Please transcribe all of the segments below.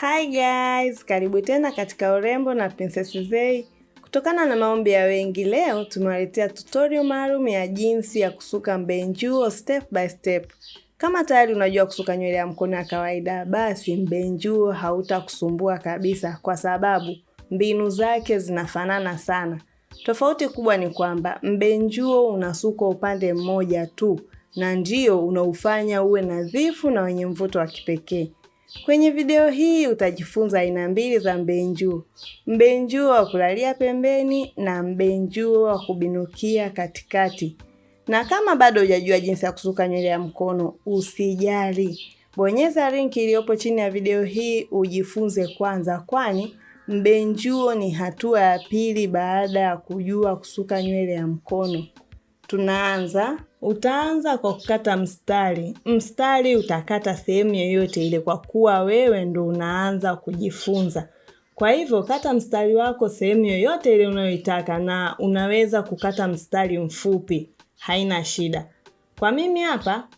Hi guys, karibu tena katika Urembo na Princess Zey. Kutokana na maombi ya wengi, leo tumewaletea tutorial maalum ya jinsi ya kusuka mbenjuo step by step. Kama tayari unajua kusuka nywele ya mkono ya kawaida, basi mbenjuo hautakusumbua kabisa kwa sababu mbinu zake zinafanana sana. Tofauti kubwa ni kwamba mbenjuo unasukwa upande mmoja tu na ndio unaufanya uwe nadhifu na wenye mvuto wa kipekee. Kwenye video hii utajifunza aina mbili za mbenjuo. Mbenjuo wa kulalia pembeni na mbenjuo wa kubinukia katikati. Na kama bado hujajua jinsi ya kusuka nywele ya mkono, usijali. Bonyeza link iliyopo chini ya video hii ujifunze kwanza, kwani mbenjuo ni hatua ya pili baada ya kujua kusuka nywele ya mkono. Tunaanza. Utaanza kwa kukata mstari. Mstari utakata sehemu yoyote ile kwa kuwa wewe ndo unaanza kujifunza. Kwa hivyo kata mstari wako sehemu yoyote ile unayoitaka, na unaweza kukata mstari mfupi, haina shida. Kwa mimi hapa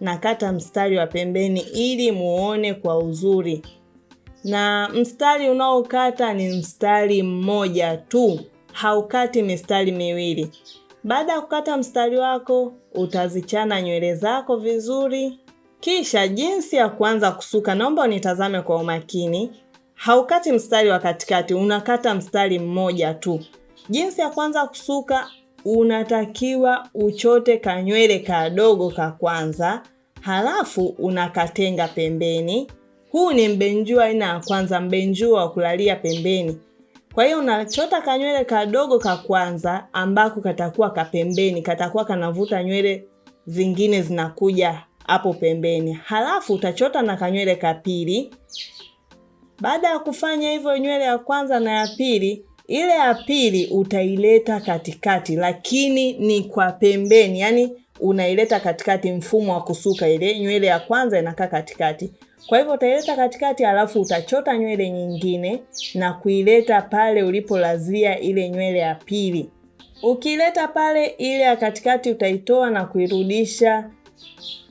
nakata mstari wa pembeni ili muone kwa uzuri. Na mstari unaokata ni mstari mmoja tu, haukati mistari miwili. Baada ya kukata mstari wako, utazichana nywele zako vizuri. Kisha jinsi ya kuanza kusuka, naomba unitazame kwa umakini. Haukati mstari wa katikati, unakata mstari mmoja tu. Jinsi ya kuanza kusuka, unatakiwa uchote kanywele kadogo ka kwanza, halafu unakatenga pembeni. Huu ni mbenjuo aina ya kwanza, mbenjuo wa kulalia pembeni. Kwa hiyo unachota kanywele kadogo ka kwanza ambako katakuwa kapembeni, katakuwa kanavuta nywele zingine zinakuja hapo pembeni. Halafu utachota na kanywele ka pili. Baada ya kufanya hivyo nywele ya kwanza na ya pili, ile ya pili utaileta katikati, lakini ni kwa pembeni. Yani unaileta katikati, mfumo wa kusuka ile nywele ya kwanza inakaa katikati. Kwa hivyo utaileta katikati, alafu utachota nywele nyingine na kuileta pale ulipolazia ile nywele ya pili. Ukileta pale, ile ya katikati utaitoa na kuirudisha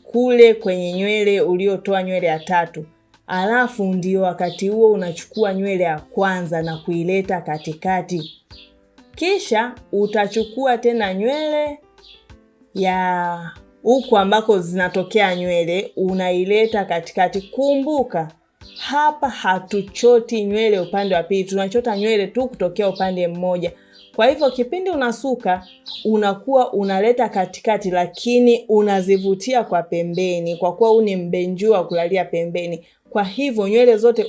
kule kwenye nywele uliotoa nywele ya tatu. Alafu ndio wakati huo unachukua nywele ya kwanza na kuileta katikati. Kisha utachukua tena nywele ya huku ambako zinatokea nywele, unaileta katikati. Kumbuka, hapa hatuchoti nywele upande wa pili, tunachota nywele tu kutokea upande mmoja. Kwa hivyo kipindi unasuka, unakuwa unaleta katikati, lakini unazivutia kwa pembeni, kwa kuwa huu ni mbenjuo wa kulalia pembeni. Kwa hivyo nywele zote